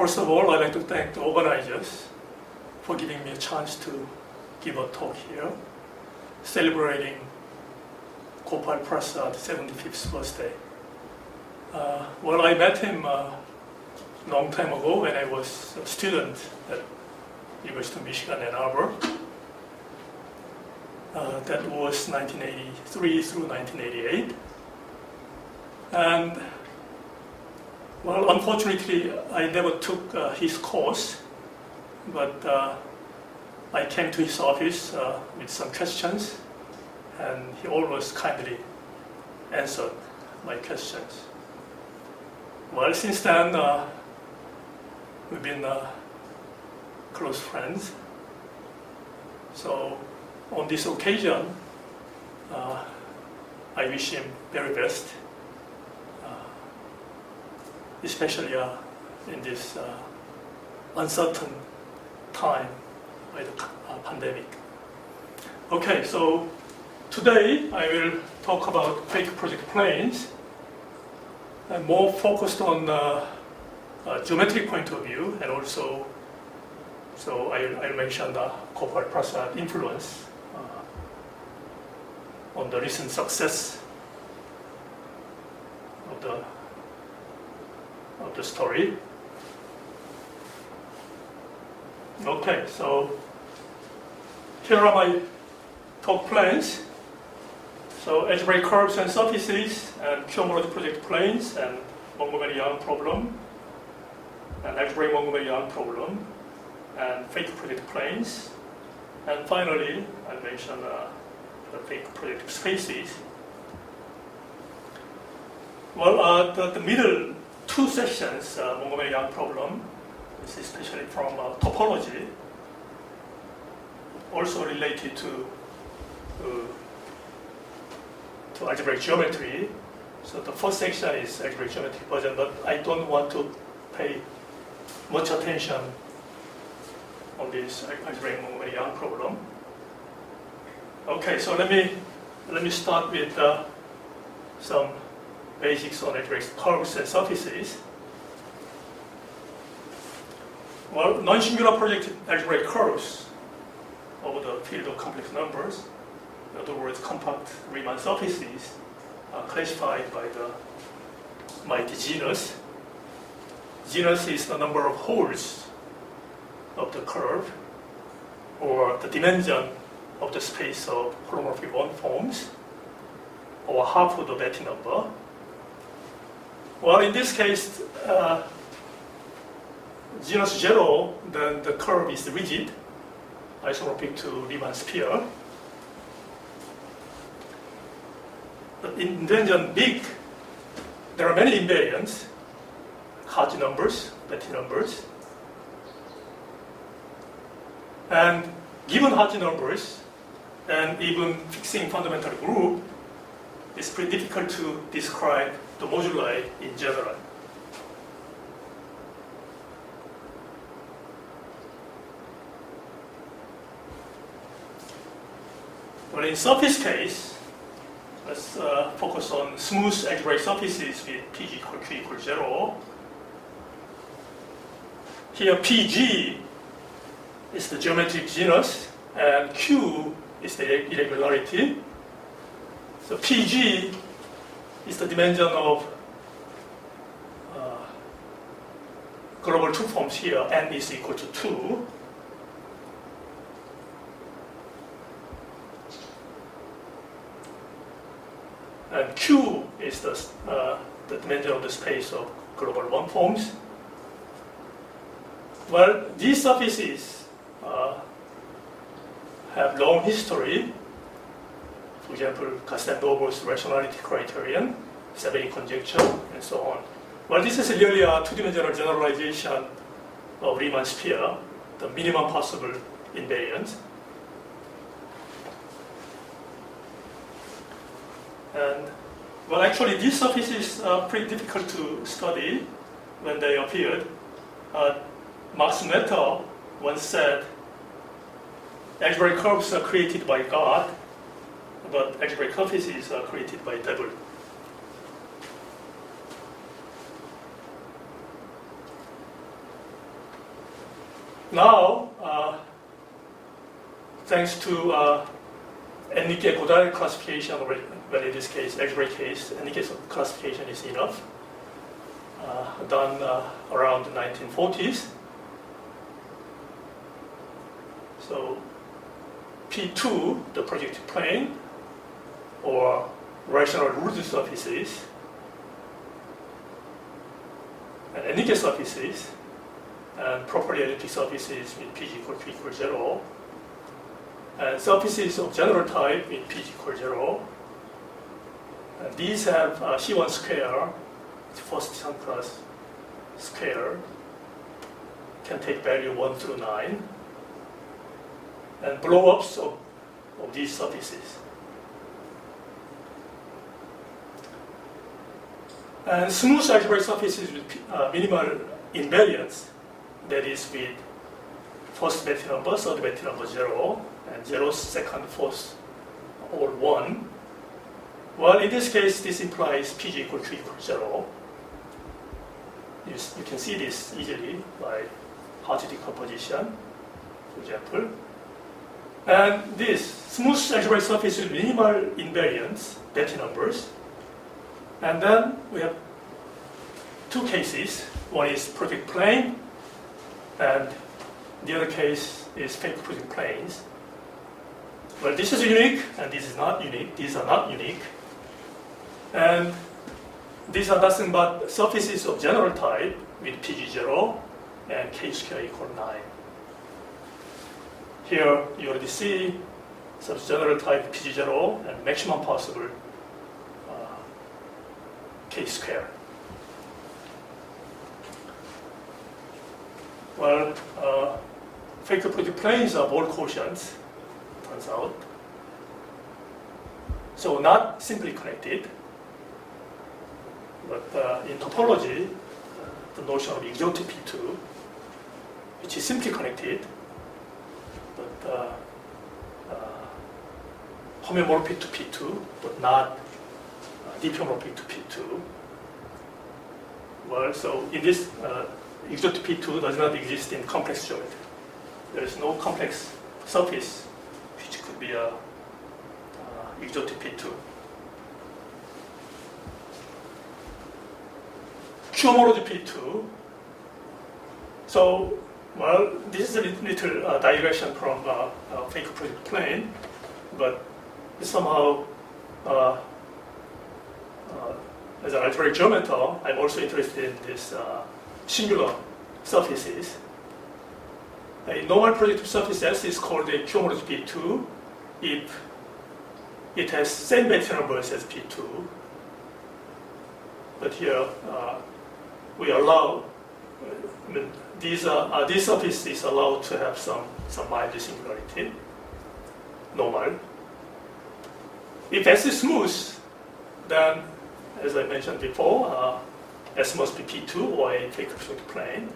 First of all, I'd like to thank the organizers for giving me a chance to give a talk here, celebrating Gopal Prasad's 75th birthday. Well, I met him a long time ago when I was a student at University of Michigan, Ann Arbor. That was 1983 through 1988. And, well, unfortunately, I never took his course, but I came to his office with some questions, and he always kindly answered my questions. Well, since then, we've been close friends. So on this occasion, I wish him very best, especially in this uncertain time by the pandemic. Okay, so today I will talk about fake project planes, and more focused on a geometric point of view, and also, so I'll mention the Gopal Prasad influence on the recent success of the story. Okay, so here are my talk plans. So algebraic curves and surfaces, and Q-homology project planes, and Montgomery-Yang problem, and algebraic Montgomery-Yang problem, and fake project planes, and finally I'll mention the fake projective spaces. Well, the middle two sections, Montgomery-Yang problem, is especially from topology, also related to algebraic geometry. So the first section is algebraic geometry version, but I don't want to pay much attention on this algebraic Montgomery-Yang problem. Okay, so let me start with some basics on algebraic curves and surfaces. Well, non-singular projective algebraic curves over the field of complex numbers, in other words, compact Riemann surfaces, are classified by the mighty genus. Genus is the number of holes of the curve, or the dimension of the space of holomorphic one forms, or half of the Betti number. Well, in this case, genus 0, then the curve is rigid, isomorphic to Riemann sphere. But in dimension big, there are many invariants, Haji numbers, Betti numbers. And given Haji numbers, and even fixing fundamental group, it's pretty difficult to describe the moduli in general. But in surface case, let's focus on smooth algebraic surfaces with PG equal Q equal 0. Here PG is the geometric genus, and Q is the irregularity. So PG is the dimension of global two forms here, n is equal to 2. And Q is the dimension of the space of global one forms. Well, these surfaces have long history. For example, Castelnuovo's rationality criterion, Sabeni conjecture, and so on. Well, this is really a two-dimensional generalization of Riemann sphere, the minimum possible invariant. And, well, actually, these surfaces are pretty difficult to study when they appeared. Max Noether once said, algebraic curves are created by God, but algebraic surfaces are created by devil. now, thanks to Enrique Godard classification, well, in this case, algebraic case, Enrique classification is enough, done around the 1940s. So P2, the projective plane, or rational ruled surfaces, and Enrique surfaces, and properly elliptic surfaces with Pg equal to equal 0, and surfaces of general type with Pg equal 0. And these have C1 square, first subclass square, can take value 1 through 9, and blow-ups of these surfaces. And smooth algebraic surfaces with minimal invariance, that is with first Betti number, third Betti number 0, and 0, second, fourth, all 1. Well, in this case, this implies Pg equal to equal 0. You can see this easily by Hartree decomposition, for example. And this smooth algebraic surface with minimal invariance, Betti numbers. And then we have two cases. One is project plane, and the other case is fake project planes. Well, this is unique, and this is not unique. These are not unique. And these are nothing but surfaces of general type with Pg0 and k square equal 9. Here you already see some general type Pg0 and maximum possible k square. Well, fake project planes are more quotients, turns out. So not simply connected, but in topology, the notion of exotic P2, which is simply connected, but homeomorphic to P2, but not diffeomorphic to P2. Well, so in this, exotic P2 does not exist in complex geometry. There is no complex surface which could be a exotic P2. Q-homology P2. So, well, this is a little digression from fake project plane, but somehow, as an algebraic geometer, I'm also interested in this singular surfaces. A normal projective surface S is called a Q-homology P2 if it has same Betti numbers as P2. But here we allow, these surfaces allowed to have some mild singularity, normal. If S is smooth, then, as I mentioned before, S must be P2 or a fake projective plane.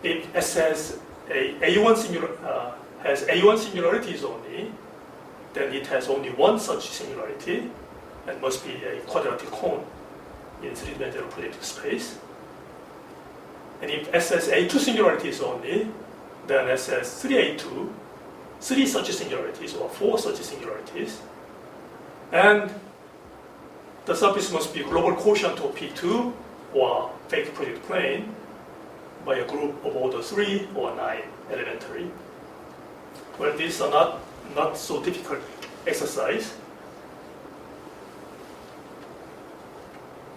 If S has A1 singularities only, then it has only one such singularity and must be a quadratic cone in three-dimensional projective space. And if S has A2 singularities only, then S has 3A2, 3 such singularities or 4 such singularities. And the surface must be global quotient of P2 or fake project plane by a group of order 3 or 9 elementary. Well, these are not so difficult exercise.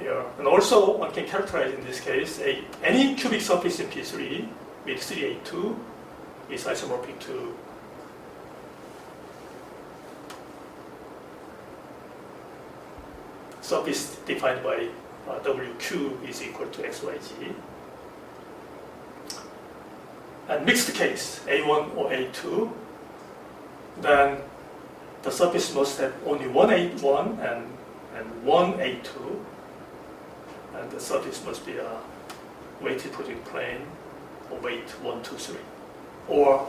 Yeah. And also, one can characterize in this case any cubic surface in P3 with 3A2 is isomorphic to surface defined by WQ is equal to XYG. And mixed case, A1 or A2, then the surface must have only one A1 and one A2, and the surface must be a weighted project plane of weight 1, 2, 3. Or,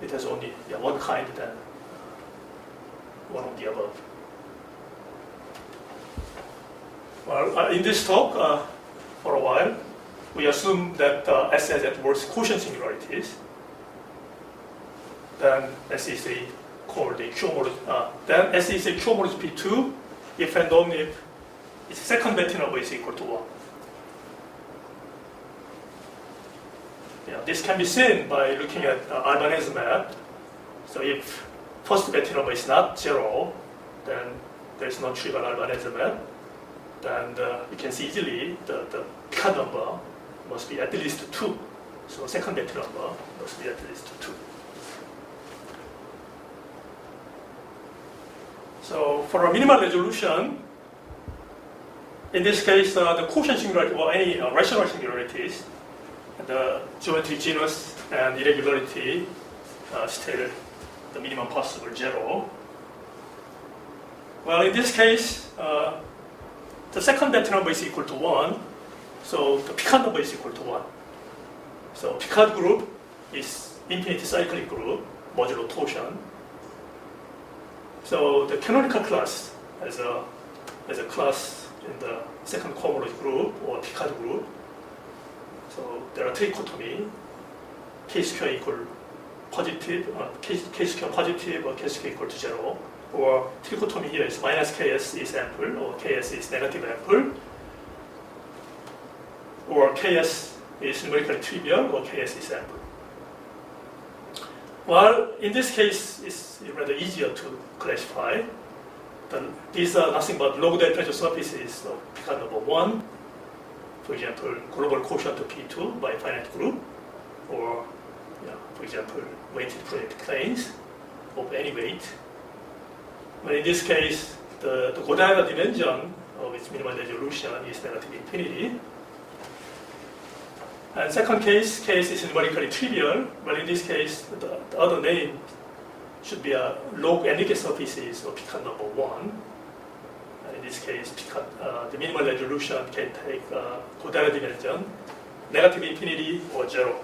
it has only one kind, then one of the above. Well, in this talk, for a while. We assume that S has at worst quotient singularities. Then S is a called the Q-homology. Then S is a Q-homology P2 if and only if its second Betti number is equal to 1. Yeah, this can be seen by looking at Albanese map. So if first Betti number is not 0, then there is no trivial Albanese map. Then you can see easily the Picard number must be at least 2. So second Betti number must be at least 2. So for a minimal resolution, in this case, the quotient singularity or any rational singularities, the geometric genus and irregularity still the minimum possible 0. Well, in this case, the second Betti number is equal to 1, so the Picard number is equal to 1. So Picard group is infinity cyclic group, modulo torsion. So the canonical class as a class in the second cohomology group or Picard group. So there are trichotomy, k square equal positive, k square positive or k square equal to 0. Or trichotomy here is minus ks is ample or ks is negative ample. Or ks is numerically trivial or ks is ample. Well, in this case, it's rather easier to classify. These are nothing but log Delta surfaces of Picard number 1. For example, global quotient of P2 by finite group, or for example, weighted projective planes of any weight. But in this case, the Godiva dimension of its minimal resolution is negative infinity. And second case is numerically trivial. Well, in this case, the other name should be a log NK surfaces of Picard number 1. And in this case, Picard, the minimal resolution can take Godiva dimension, negative infinity or 0.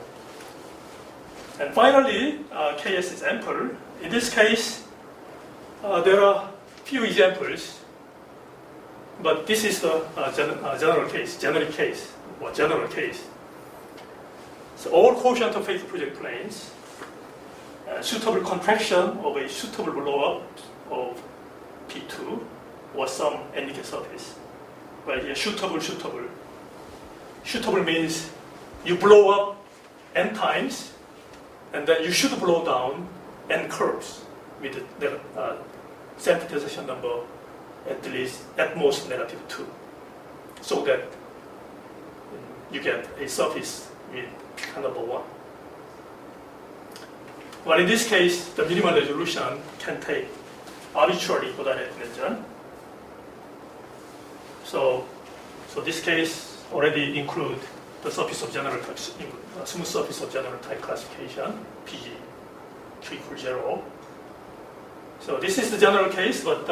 And finally, Ks is ample. In this case, there are few examples, but this is the general case. So all quotient of phase project planes, suitable contraction of a suitable blow-up of P2 or some NK surface. Well, here suitable. Suitable means you blow up n times, and then you should blow down n curves with the sample transition number at most negative 2, so that you get a surface with Picard number 1. Well, in this case, the minimal resolution can take arbitrary coordinate dimension. So this case already include the surface of general type, smooth surface of general type classification, PG Q equals 0. So this is the general case, but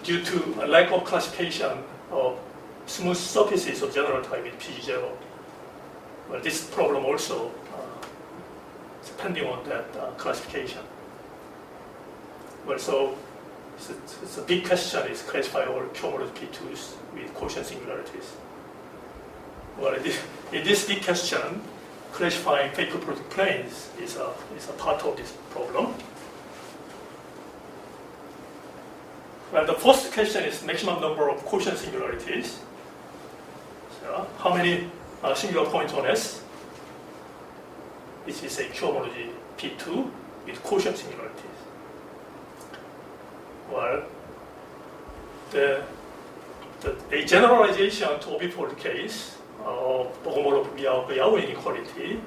due to a lack of classification of smooth surfaces of general type with PG0, well, this problem also is depending on that classification. Well, so it's a big question is classify all Q-homology P2s with quotient singularities. Well, in this big question, classifying fake project planes is a part of this problem. Well, the first question is maximum number of quotient singularities. So, how many singular points on S? This is a Q-homology P2 with quotient singularities. Well, a generalization to obifold case of the homolog inequality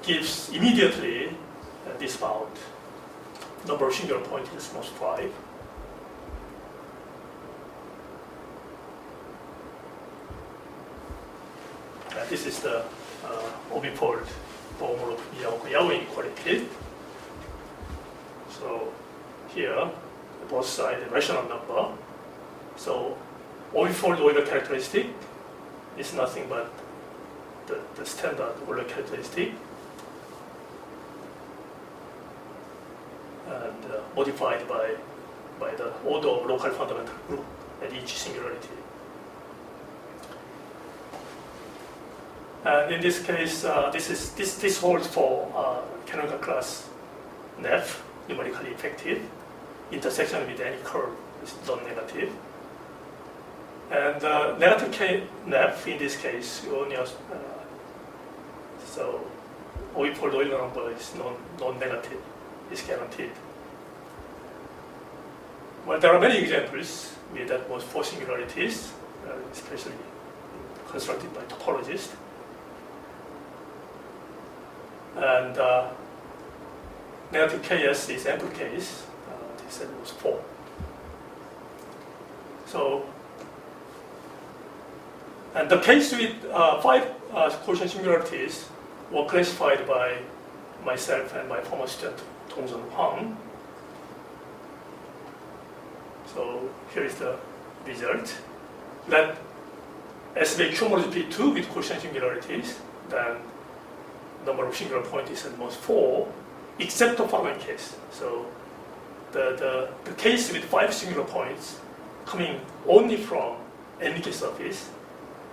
gives immediately this bound. Number of singular points is most 5. This is the obifold homolog inequality. So here, both sides rational number. So obifold Euler characteristic is nothing but the standard Euler characteristic, and modified by the order of local fundamental group at each singularity. And in this case, this holds for canonical class NF, numerically effective. Intersection with any curve is non-negative. And negative K NF, in this case, you only have, so O-equal Euler number is non-negative, is guaranteed. Well, there are many examples with at most 4 singularities, especially constructed by topologists. And negative Ks is ample case. This at most 4. So, and the case with 5 quotient singularities were classified by myself and my former student Dong-Sun Hwang. So here is the result. Let S be Q-homology P2 with quotient singularities, then number of singular points is at most 4, except the following case. So the case with 5 singular points coming only from NK surface.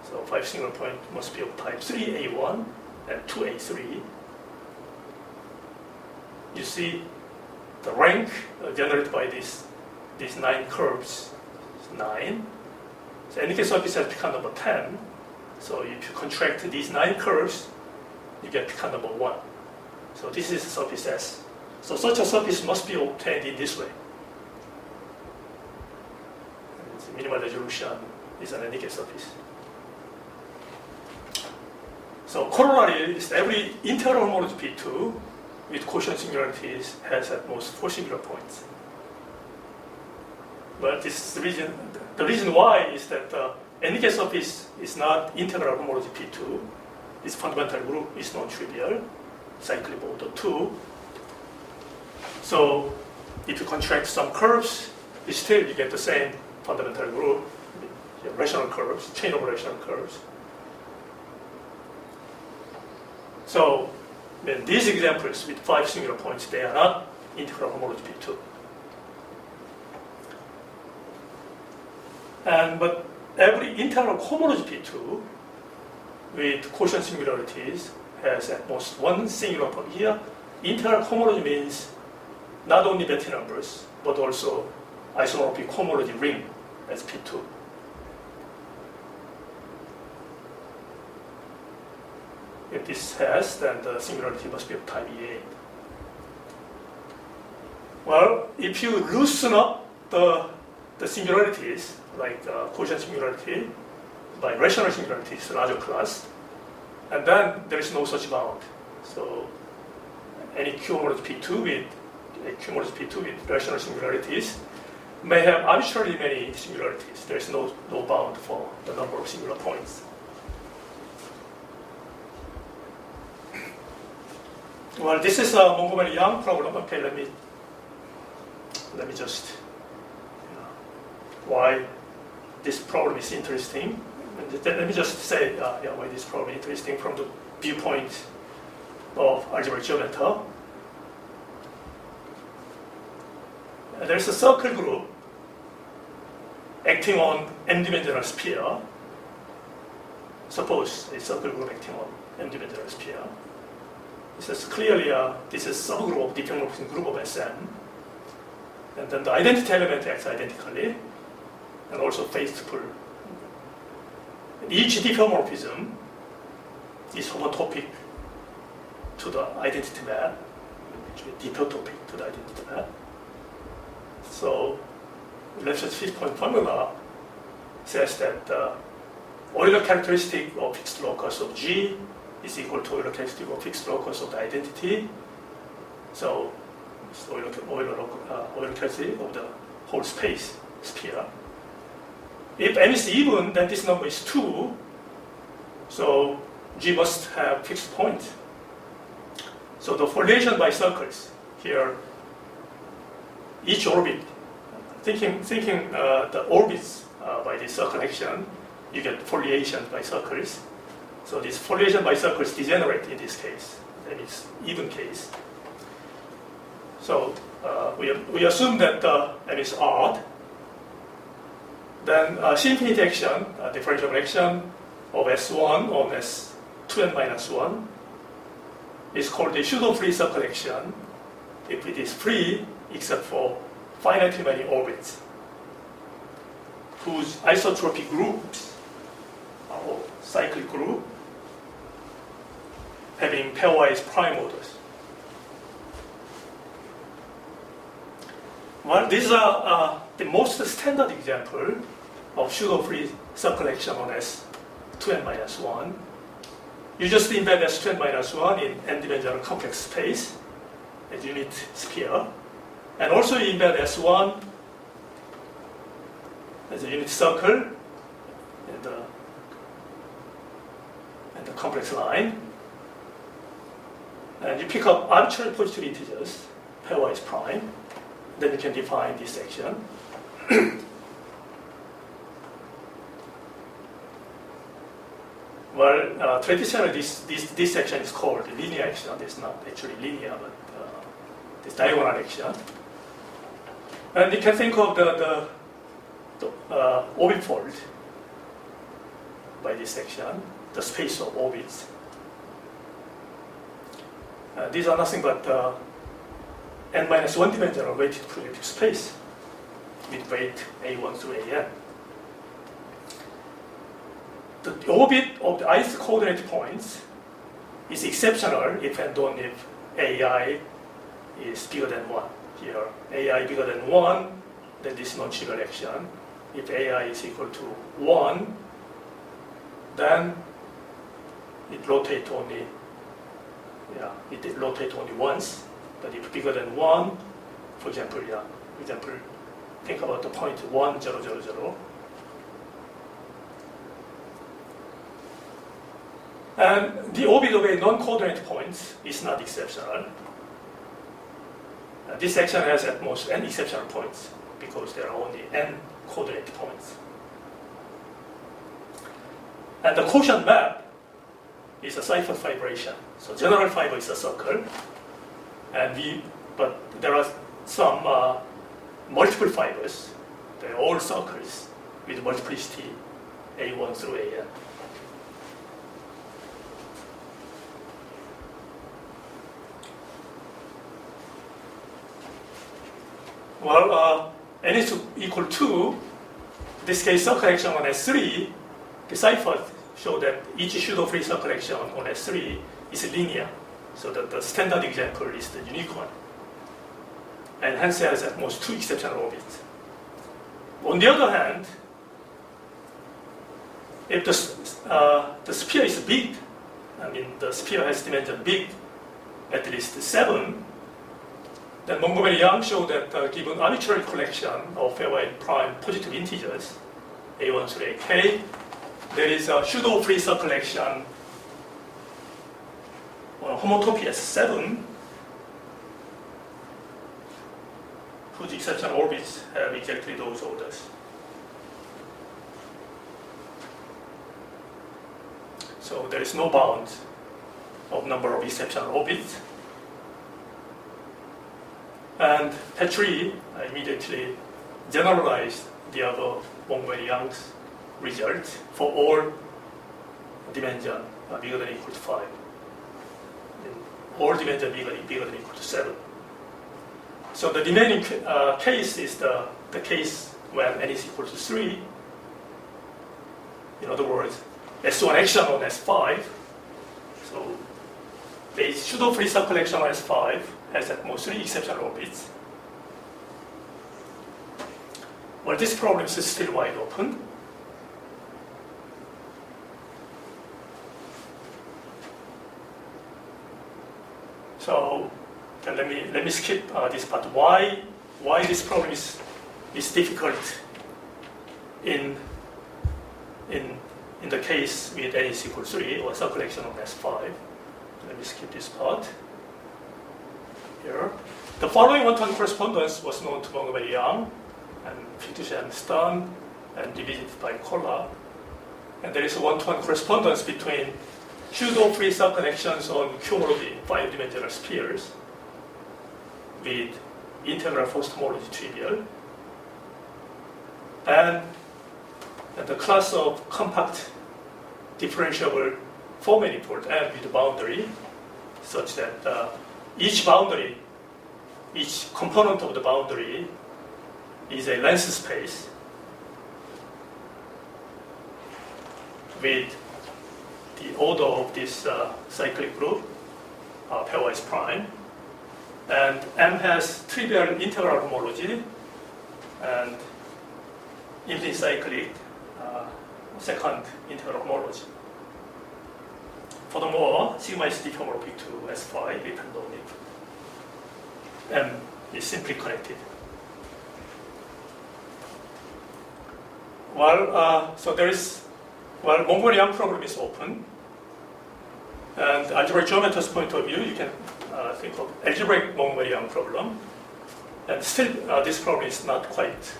So 5 singular points must be of type 3A1 and 2A3. You see the rank generated by these 9 curves is 9. So NK surface has picard number 10. So if you contract these 9 curves, you get picard number 1. So this is surface S. So such a surface must be obtained in this way. And minimal resolution is an NK surface. So corollary is every integral homology P2 with quotient singularities has at most 4 singular points. But this is the reason why is that the NK surface is not integral homology P2. Its fundamental group is non-trivial, cyclic order 2. So if you contract some curves, still you get the same fundamental group, rational curves, chain of rational curves. So then these examples with 5 singular points, they are not integral homology P2. But every integral homology P2 with quotient singularities has at most 1 singular point. Here, integral homology means not only Betti numbers, but also isomorphic homology ring as P2. If this has, then the singularity must be of type EA. Well, if you loosen up the singularities, like quotient singularity, by rational singularities, larger class, and then there is no such bound. So any Q-homology P2 with rational singularities may have arbitrarily many singularities. There is no bound for the number of singular points. Well, this is a Montgomery-Yang problem. Okay, let me just why this problem is interesting. Let me just say why this problem is interesting from the viewpoint of algebraic geometry. There's a circle group acting on n-dimensional sphere. Suppose a circle group acting on n-dimensional sphere. This is clearly this is subgroup of diffeomorphism group of Sn. And then the identity element acts identically, and also faithful. Each diffeomorphism is homotopic to the identity map, diffeotopic to the identity map. So Lepsch's fifth-point formula says that the Euler characteristic of fixed locus of G is equal to Euler characteristic of fixed locus of the identity. So Euler characteristic of the whole space sphere. If m is even, then this number is 2. So G must have fixed point. So the foliation by circles here, each orbit, thinking the orbits by this circle action, you get foliation by circles. So this foliation by circles degenerate in this case, and it's even case. So we assume that m is odd. Then C-infinity action, differential action of S1 on S2n minus 1 is called the pseudo-free circle action if it is free except for finitely many orbits whose isotropic groups or cyclic group having pairwise prime orders. Well, these are the most standard example of pseudo-free circle action on S2n minus 1. You just embed S2n minus 1 in n-dimensional complex space as unit sphere, and also you embed S1 as a unit circle in the complex line, and you pick up arbitrary positive integers, pairwise prime. Then you can define this section. Well, traditionally this section is called linear action. It's not actually linear, but this diagonal action. And you can think of the orbit fold by this section, the space of orbits. These are nothing but n-1 dimensional weighted projective space with weight A1 through AN. The orbit of the ith coordinate points is exceptional if and only if AI is bigger than 1. Here, AI bigger than 1, then this is non-trivial action. If AI is equal to 1, then it rotates only once. But if bigger than 1, for example, think about the point 1, 0, 0, 0. And the orbit of a non-coordinate point is not exceptional. This section has at most n exceptional points because there are only n coordinate points. And the quotient map is a cipher fibration. So general fiber is a circle. But there are some multiple fibers. They're all circles with multiplicity A1 through AN. Well, n is equal to, in this case, circle action on S3, the ciphers show that each pseudo-free circle action on S3 is linear. So that the standard example is the unique one. And hence it has at most 2 exceptional orbits. On the other hand, if the sphere is big, the sphere has dimension big, at least 7, then Montgomery-Yang showed that given arbitrary collection of pairwise prime positive integers, A1 through AK, there is a pseudo-free circle action on homotopy S7, whose exceptional orbits have exactly those orders. So there is no bound of number of exceptional orbits. And Petri immediately generalized the other Montgomery-Yang's result for all dimension bigger than or equal to 5. All dimension bigger than or equal to 7. So the remaining case is the case when n is equal to 3. In other words, S1 action on S5. So the pseudo-free circle action on S5 has at most 3 exceptional orbits. Well, this problem is still wide open. So let me skip this part. Why this problem is difficult in the case with n is equal to 3 or circle action on S5. Let me skip this part. Here, the following one-to-one correspondence was known to Montgomery-Yang and Pitucha and Stern and revisited by Kolla. And there is a one-to-one correspondence between pseudo-free circle actions on Q-homology 5-dimensional spheres with integral first homology trivial and and the class of compact differentiable four manifold M with boundary such that each component of the boundary is a length space with the order of this cyclic group pairwise prime, and M has trivial integral homology and infinite cyclic second integral homology. Furthermore, sigma is diffeomorphic to S5 if and only if M is simply connected. So there is, Montgomery-Yang problem is open, and algebraic geometrist point of view, you can think of algebraic Montgomery-Yang problem, and still this problem is not quite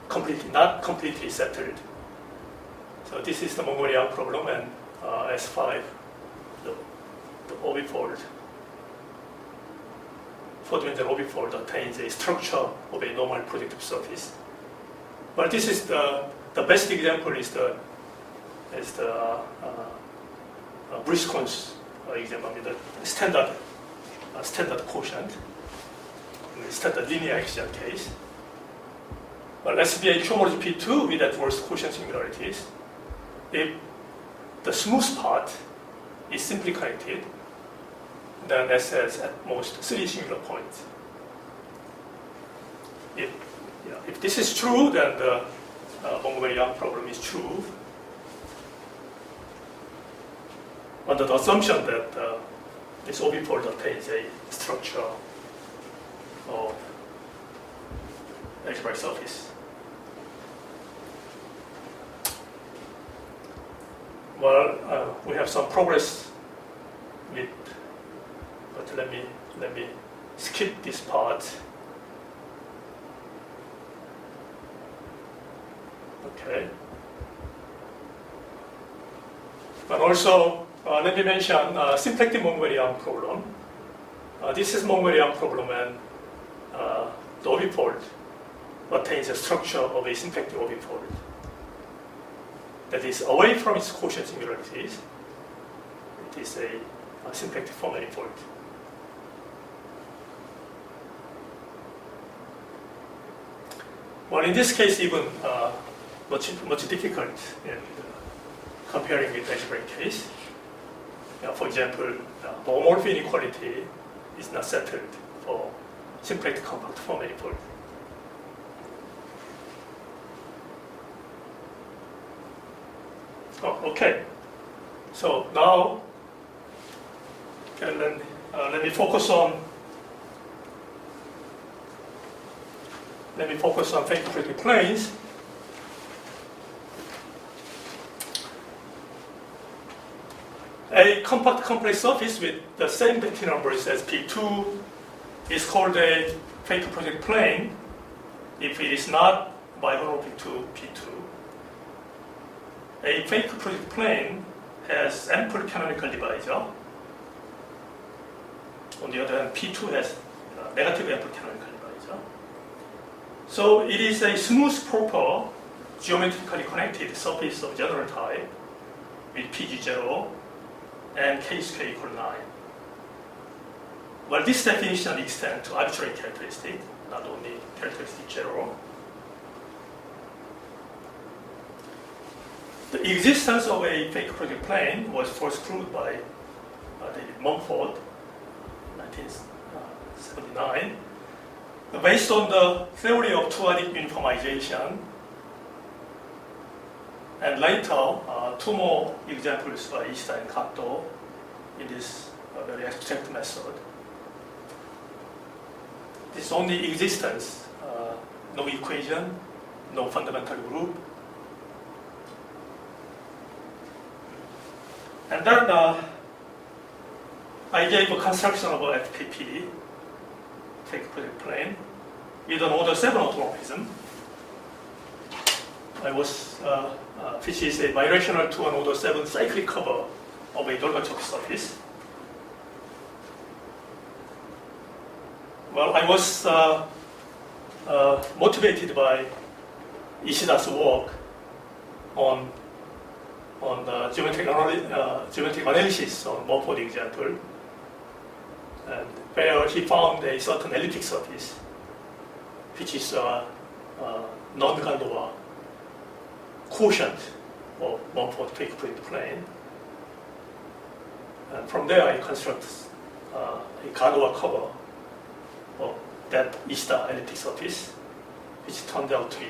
completely settled. So this is the Montgomery-Yang problem, and S5, the obifold, four-dimensional obifold attains a structure of a normal projective surface. But this is the best example is the Briscoe's example, I mean the standard quotient, standard linear axial case. But let's be a Q-homology P2 with adverse quotient singularities. If the smooth part is simply connected, then S has at most 3 singular points. If this is true, then the Montgomery-Yang problem is true, under the assumption that this obifold attains a structure of algebraic surface. We have some progress with, but let me skip this part. Okay. But also, let me mention symplectic Montgomery-Yang problem. This is Montgomery-Yang problem, and the obifold attains a structure of a symplectic obifold that is away from its quotient singularities. It is a symplectic four manifold. In this case, even much difficult in comparing with algebraic case. For example, homomorphy inequality is not settled for symplectic compact four manifold. Okay. So now, let me focus on fake projective planes. A compact complex surface with the same density numbers as P2 is called a fake projective plane if it is not bihomomorphic to P2. A fake projective plane has ample canonical divisor. On the other hand, P2 has negative ample canonical divisor. So it is a smooth, proper, geometrically connected surface of general type with PG0 and K2 equal 9. This definition extends to arbitrary characteristic, not only characteristic 0. The existence of a fake projective plane was first proved by David Mumford, 1979, based on the theory of two-adic uniformization. And later, 2 more examples by Ishida and Kato in this very abstract method. This only existence, no equation, no fundamental group. And then I gave a construction of a FPP, fake projective plane, with an order 7 automorphism. Which is a birational to an order 7 cyclic cover of a Dolgachov surface. I was motivated by Ishida's work on the geometric analysis on Mumford example, and where he found a certain elliptic surface, which is a non-Galois quotient of Mumford fake project plane. And from there, I construct a Galois cover of that Ishida elliptic surface, which turned out to be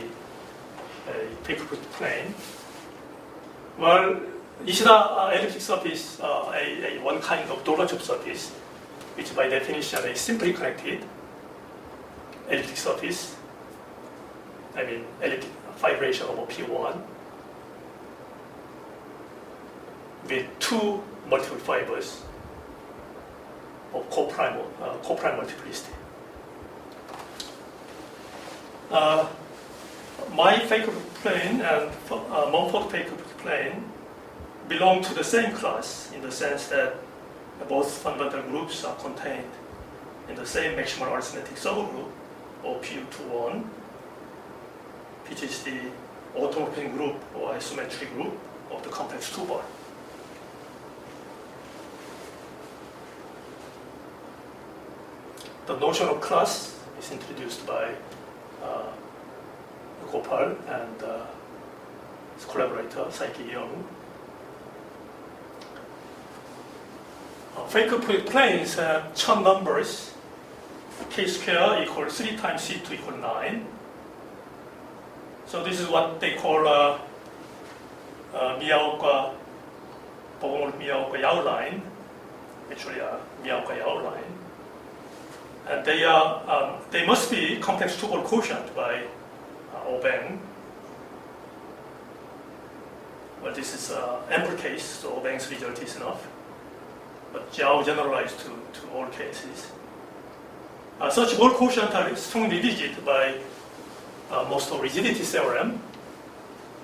a fake project plane. Well, Ishida elliptic surface, a one kind of Dollar-tube surface, which by definition is simply connected elliptic surface. I mean, elliptic fibration over P1 with two multiple fibers of co-prime multiplicity. My fake plane and Mumford fake plane belong to the same class in the sense that both fundamental groups are contained in the same maximal arithmetic subgroup of Pu21, which is the automorphism group or isometric group of the complex 2-bar. The notion of class is introduced by Gopal and his collaborator, JongHae Keum. Fake project planes have Chern numbers, k square equals 3 times C2 equals 9. So this is what they call Miyaoka, Miyaoka-Yau line, actually a Miyaoka-Yau line. And they must be complex 2-ball quotient by Obeng. Well, this is an ample case, so Obeng's result is enough. But Jiao generalized to all cases. Such ball quotient are strongly rigid by most of rigidity theorem.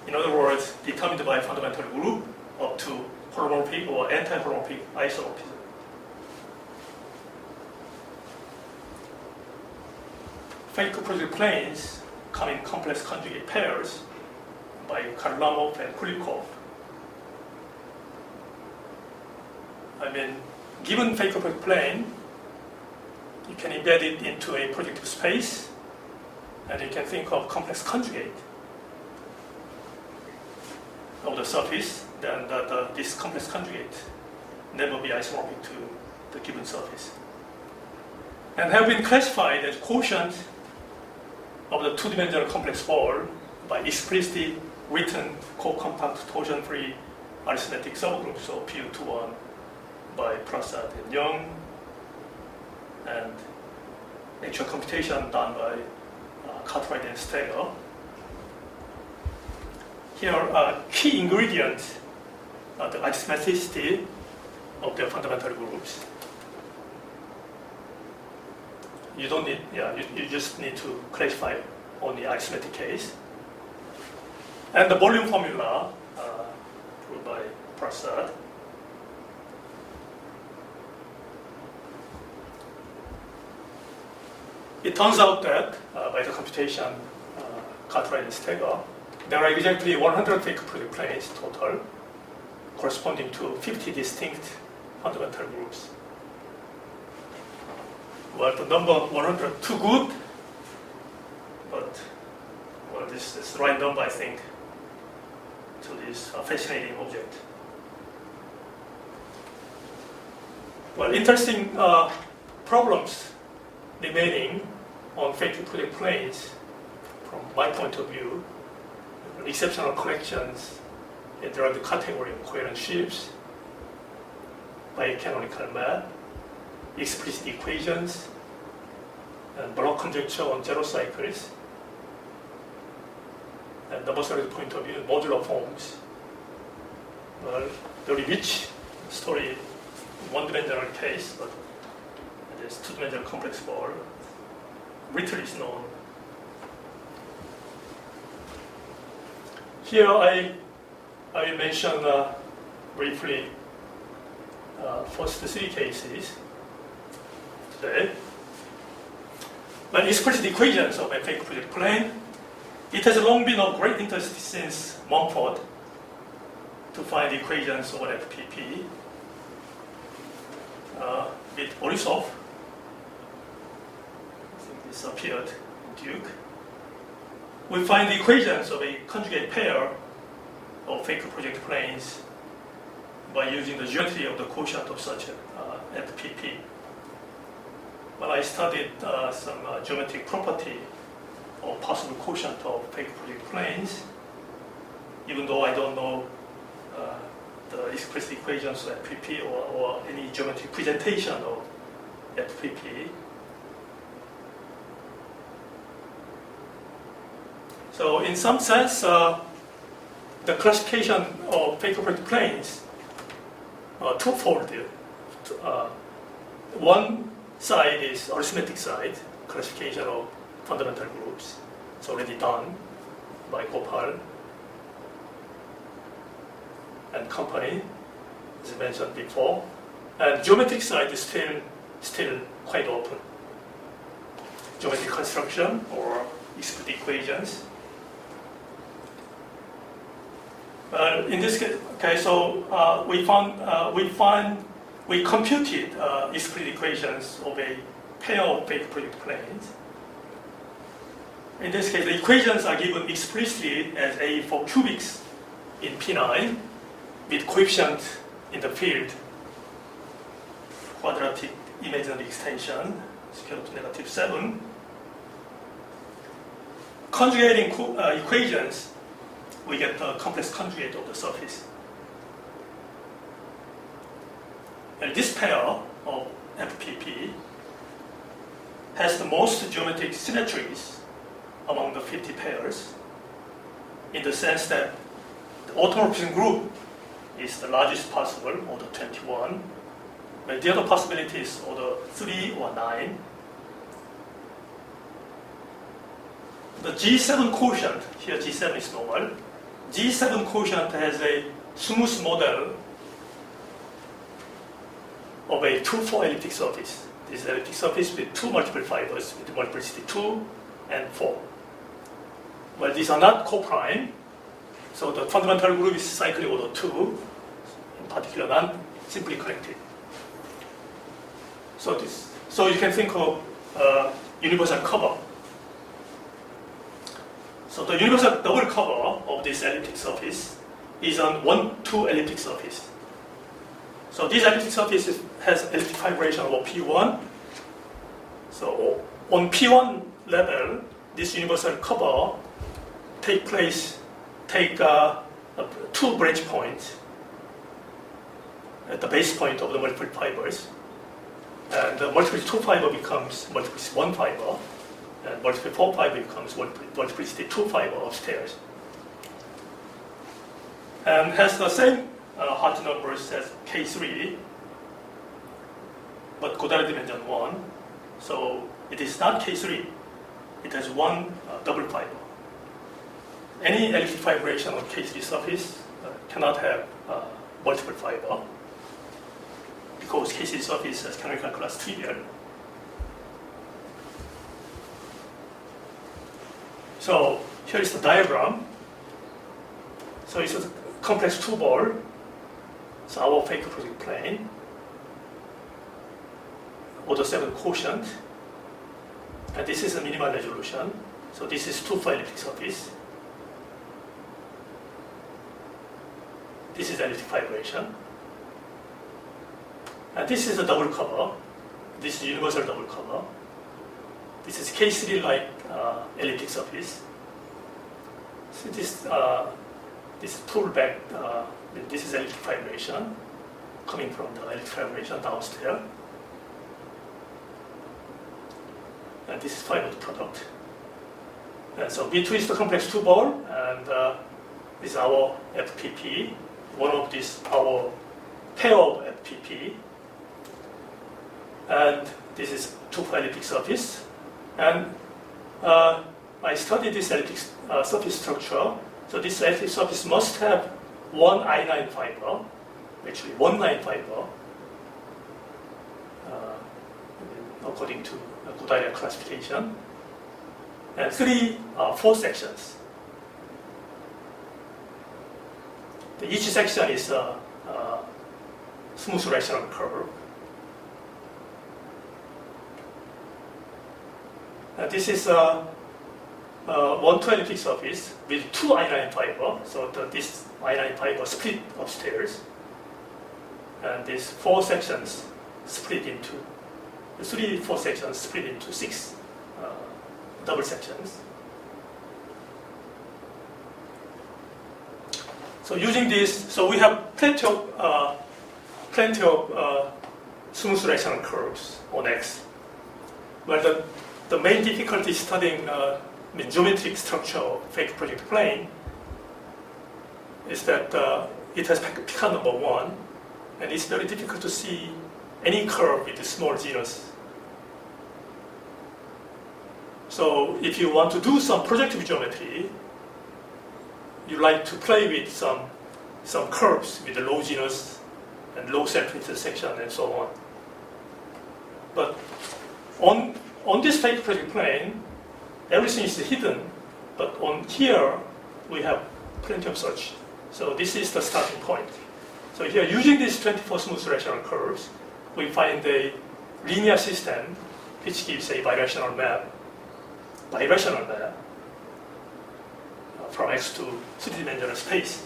In other words, determined by fundamental group up to holomorphic or anti-holomorphic isomorphism. Fake project planes come in complex conjugate pairs by Karlamov and Kulikov. I mean, given fake project plane, you can embed it into a projective space, and you can think of complex conjugate of the surface, then this complex conjugate never be isomorphic to the given surface. And have been classified as quotient of the two-dimensional complex ball by explicitly written co-compact torsion-free arithmetic subgroups of Pu21 by Prasad and Yang, and actual computation done by Cartwright and Steger. Here are key ingredients of the arithmeticity of the fundamental groups. You don't need, you just need to classify only arithmetic case. And the volume formula proved by Prasad. It turns out that by the computation, Cartwright and Steger, there are exactly 100 fake project planes total, corresponding to 50 distinct fundamental groups. Well, the number 100 too good, but well, this is the right number, I think, to this fascinating object. Well, interesting problems remaining on fake project planes from my point of view. Exceptional collections in the category of coherent shapes, bicanonical map, explicit equations, and block conjecture on zero cycles, and number theory point of view, modular forms. Well, very rich story in one-dimensional case, but this two-dimensional complex ball, little is known. Here I will mention briefly first 3 cases today. But explicit equations of a fake project plane, it has long been of great interest since Mumford to find equations over FPP with Borisov. I think this appeared in Duke. We find the equations of a conjugate pair of fake projective planes by using the geometry of the quotient of such FPP. Well, I studied some geometric property or possible quotient of fake projective planes, even though I don't know the explicit equations of FPP or any geometric presentation of FPP. So in some sense, the classification of fake projective planes are twofold. One side is arithmetic side, classification of fundamental groups. It's already done by Gopal and company, as I mentioned before. And geometric side is still quite open. Geometric construction or explicit equations. In this case, okay, so we computed explicit equations of a pair of fake projective planes. In this case, the equations are given explicitly as A for cubics in P9 with coefficient in the field, quadratic imaginary extension, scale to -7. Conjugating equations, we get the complex conjugate of the surface. And this pair of FPP has the most geometric symmetries among the 50 pairs, in the sense that the automorphism group is the largest possible, order 21, but the other possibility is order 3 or 9. The G7 quotient, here G7 is normal, G7 quotient has a smooth model of a 2-4 elliptic surface. This elliptic surface with 2 multiple fibers with multiplicity 2 and 4. Well, these are not coprime, so the fundamental group is cyclic order 2, in particular non-simply connected. So you can think of universal cover. So the universal double cover of this elliptic surface is on 1-2 elliptic surface. So this elliptic surface has elliptic fibration over P1. So on P1 level, this universal cover take 2 branch points at the base point of the multiple fibers. And the multiplicity 2 fiber becomes multiplicity 1 fiber, and multiplicity 4 fiber becomes multiplicity 2 fiber upstairs. And has the same hard numbers as K3, but Godard dimension 1. So it is not K3, it has 1 double fiber. Any elliptic fibration on K3 surface cannot have multiple fiber, because K3 surface has canonical class trivial. So here is the diagram. So it's a complex 2-ball. So our fake project plane, order 7 quotient, and this is a minimal resolution. So this is 2-4 elliptic surface. This is elliptic fibration. And this is a double cover. This is universal double cover. This is K3-like elliptic surface. So this pullback, this is elliptic fibration coming from the elliptic fibration downstairs. And this is fiber product. And so B2 is the complex 2-ball, and this is our FPP. One of these, our pair of FPP. And this is 2-4 elliptic surface. And I studied this elliptic surface structure. So this elliptic surface must have 1 I9 fiber, actually 1 line fiber, according to Godard classification, and 3 4 sections. Each section is a smooth rational curve. This is a 120 surface with 2 i9 fiber. So this i9 fiber split upstairs. And these 4 sections split into, 4 sections split into 6 double sections. So using this, so we have plenty of smooth rational curves on X. Well, the main difficulty studying the geometric structure of fake projective plane is that it has Picard number 1, and it's very difficult to see any curve with a small genus. So if you want to do some projective geometry, you like to play with some curves with the low genus and low self-intersection and so on. But on this fake projective plane, everything is hidden. But on here, we have plenty of such. So this is the starting point. So here, using these 24 smooth rational curves, we find a linear system which gives a birational map from X to 3-dimensional space.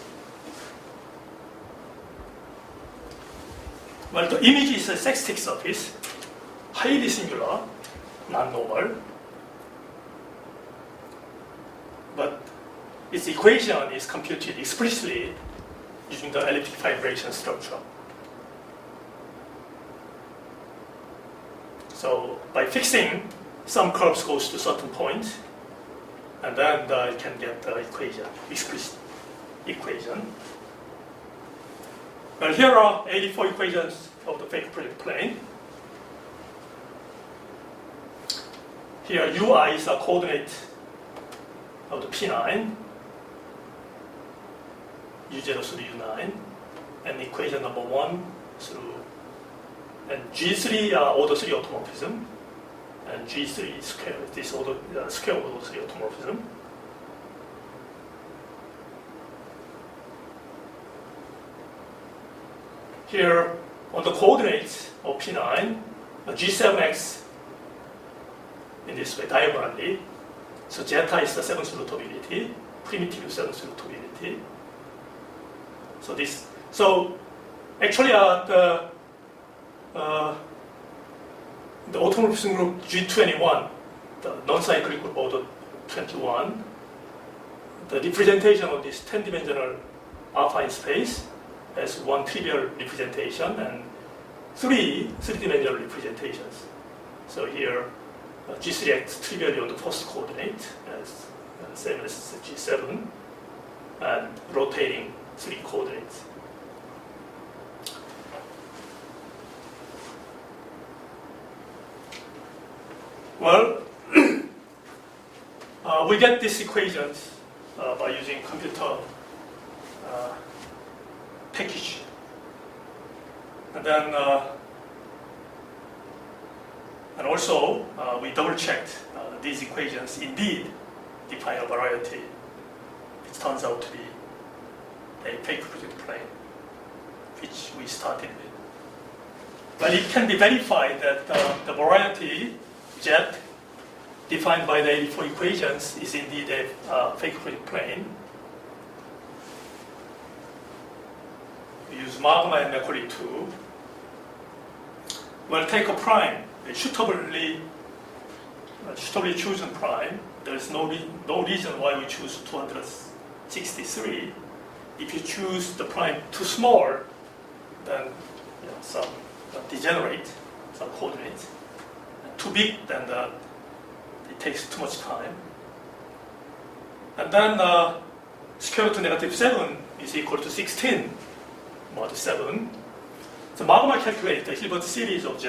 Well, the image is a sextic surface, highly singular, non-normal. But its equation is computed explicitly using the elliptic vibration structure. So by fixing, some curves goes to certain point, and then you can get the equation, explicit equation. Well, here are 84 equations of the fake projective plane. Here, UI is a coordinate of the P9, U0 through U9, and equation number 1 through, and G3 are order 3 automorphism, and G3 square, this order, square order 3 automorphism. Here, on the coordinates of P9, G7x in this way, diagonally. So zeta is the 7th rootability, primitive 7th rootability. So actually the automorphism group G21, the non-cyclic group order 21, the representation of this 10-dimensional affine space as one trivial representation and 3-dimensional representations. So here, G3 acts trivially on the first coordinate, as same as G7, and rotating 3 coordinates. Well, we get these equations by using computer package. And then, and also, we double-checked these equations indeed define a variety. It turns out to be a fake projective plane, which we started with. But it can be verified that the variety Z defined by the 84 equations is indeed a fake projective plane. We use Magma and Macaulay 2. Well, take a prime, a suitably chosen prime. There is no reason why we choose 263. If you choose the prime too small, then some degenerate, some coordinates. And too big, then it takes too much time. And then square root of -7 is equal to 16 mod 7. So Magma calculates the Hilbert series of Z.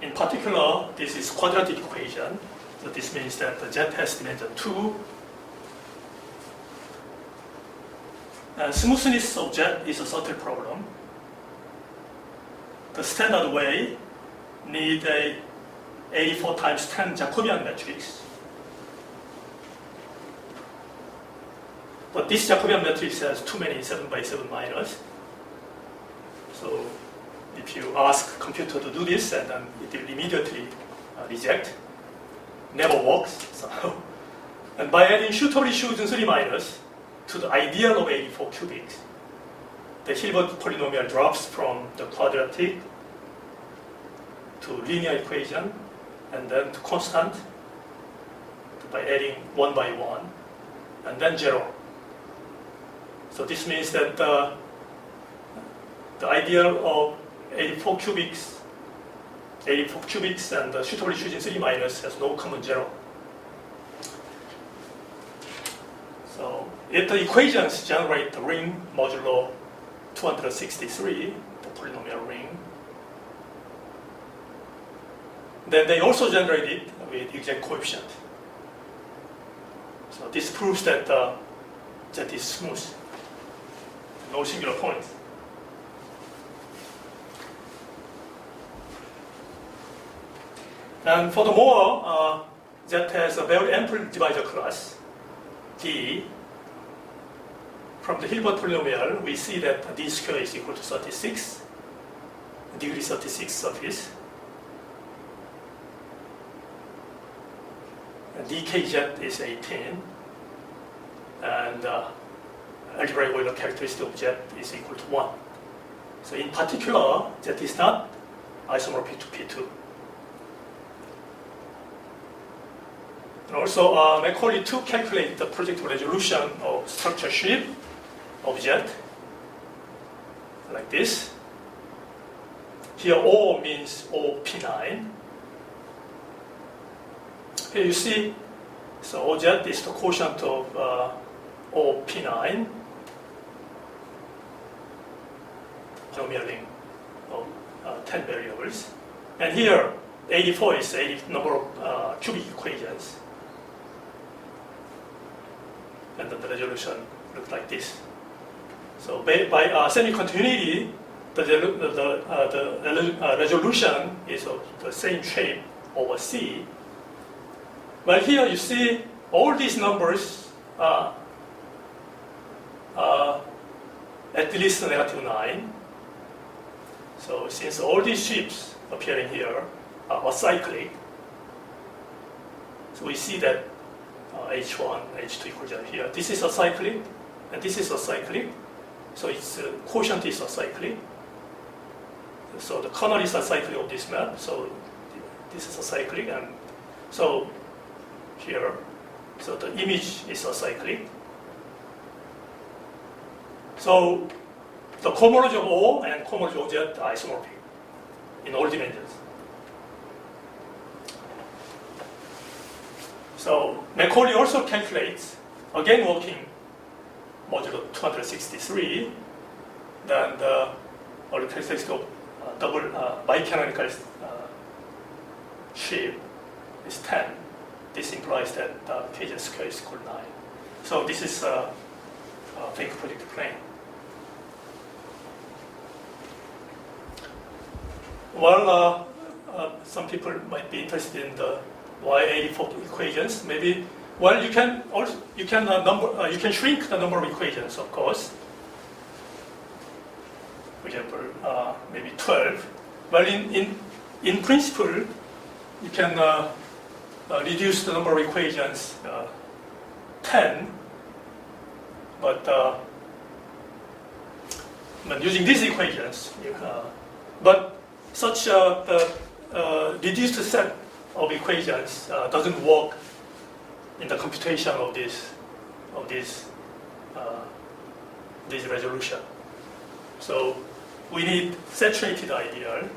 In particular, this is quadratic equation. So this means that the Z has dimension 2. And smoothness of Z is a subtle problem. The standard way need a 84 times 10 Jacobian matrix. But this Jacobian matrix has too many 7 by 7 minors. So if you ask computer to do this, and then it will immediately reject. Never works. So and by adding Q-homology 3 minors to the ideal of 84 cubics, the Hilbert polynomial drops from the quadratic to linear equation and then to constant by adding 1 by 1 and then 0. So this means that the ideal of 84 cubics and the Q-homology 3 minus has no common 0. So if the equations generate the ring modulo 263, the polynomial ring, then they also generate it with exact coefficient. So this proves that Z is smooth, no singular points. And furthermore, Z has a very ample divisor class, D. From the Hilbert polynomial, we see that D square is equal to 36, degree 36 surface. And dkz is 18, and algebraic Euler characteristic of Z is equal to 1. So in particular, Z is not isomorphic to P2. And also, Macaulay to calculate the projective resolution of structure shape of Z, like this. Here O means OP9. Here you see, so OZ is the quotient of OP9, polynomial ring of 10 variables. And here, 84 is the number of cubic equations. And then the resolution looks like this. So by semi-continuity, the resolution is of the same shape over C. Well, here you see all these numbers are at least -9. So since all these shapes appearing here are acyclic, so we see that H1, H2 equation here. This is acyclic, and this is acyclic. So its quotient is acyclic. So the kernel is acyclic of this map. So this is acyclic, and so here, so the image is acyclic. So the cohomology of O and cohomology of Z are isomorphic in all dimensions. So Macaulay also calculates, again working modulo 263, then the characteristic of double bicanonical shape is 10. This implies that kz square is equal to 9. So this is a fake projective plane. Well, some people might be interested in the Y84 equations. Maybe, well, you can shrink the number of equations, of course. For example, maybe 12. Well, in principle, you can reduce the number of equations 10, but using these equations, but such the reduced set of equations doesn't work in the computation of this resolution. So we need saturated ideal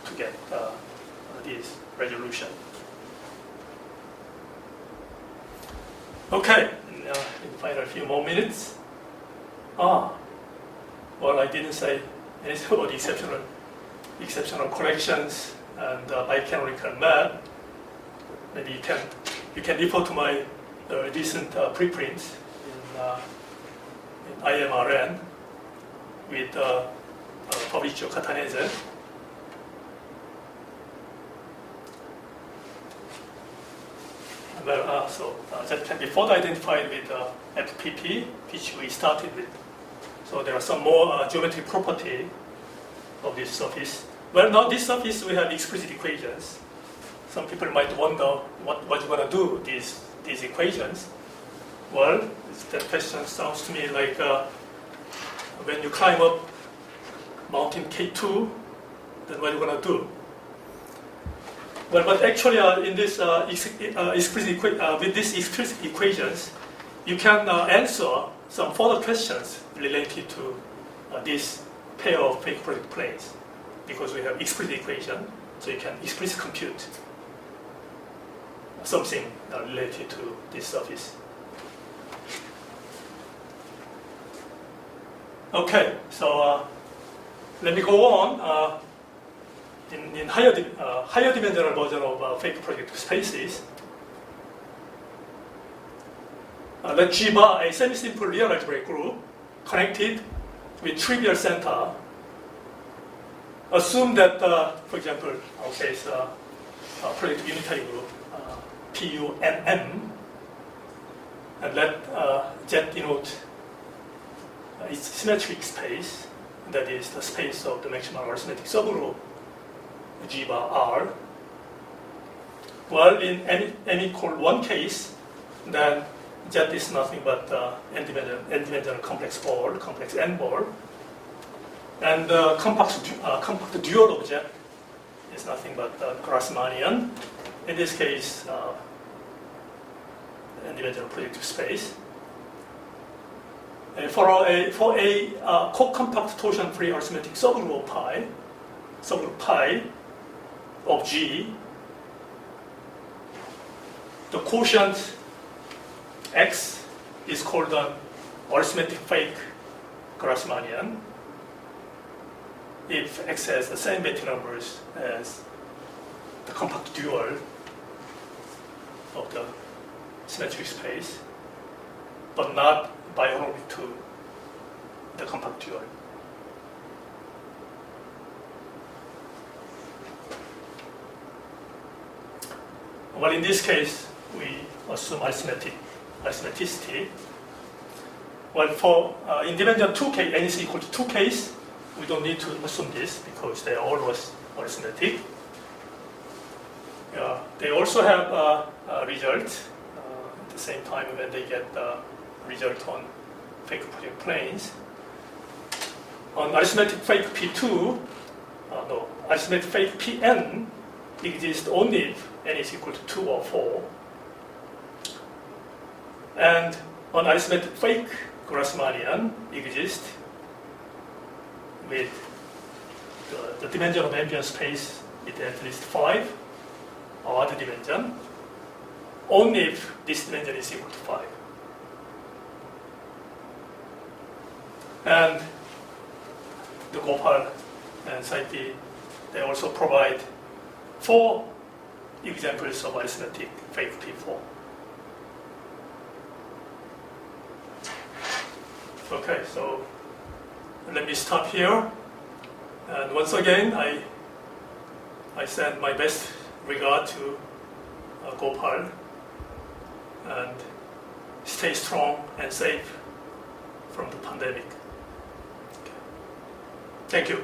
to get this resolution. Okay, in the final few more minutes. Well, I didn't say anything about exceptional corrections and bicanonical map. Maybe you can refer to my recent preprints in IMRN with Fabrizio Catanese. that can be further identified with FPP, which we started with. So there are some more geometric property of this surface. Well, now this surface we have explicit equations. Some people might wonder what you're going to do with these equations. Well, that question sounds to me like when you climb up mountain K2, then what are you going to do? Well, but actually in this with these explicit equations, you can answer some further questions related to this pair of fake project planes, because we have explicit equation, so you can explicitly compute something related to this surface. Okay, so let me go on. In higher dimensional version of fake projective spaces, let G bar a semi-simple real algebraic group connected with trivial center. Assume that, for example, our case, projective unitary group PUNM, and let Z denote its symmetric space, that is the space of the maximal arithmetic subgroup G bar R. Well, in n equal 1 case, then Z is nothing but n-dimensional complex ball, complex n ball, and the compact dual object is nothing but Grassmannian. In this case, n-dimensional projective space. And for a co-compact torsion-free arithmetic subgroup pi of G, the quotient X is called an arithmetic fake Grassmannian if X has the same Betti numbers as the compact dual of the symmetric space, but not bihomorphic to the compact dual. Well, in this case, we assume arithmeticity. Well, for in dimension 2 case, n is equal to 2 case, we don't need to assume this because they are always arithmetic. They also have a result at the same time when they get the result on fake project planes. On arithmetic fake P2, arithmetic fake Pn exists only if n is equal to 2 or 4. And on arithmetic fake Grassmannian exists with the dimension of ambient space with at least 5, or other dimension, only if this dimension is equal to 5. And the Gopal and Saiti, they also provide 4 examples of arithmetic fake P4. Okay, so let me stop here. And once again, I send my best regard to Gopal, and stay strong and safe from the pandemic. Okay. Thank you.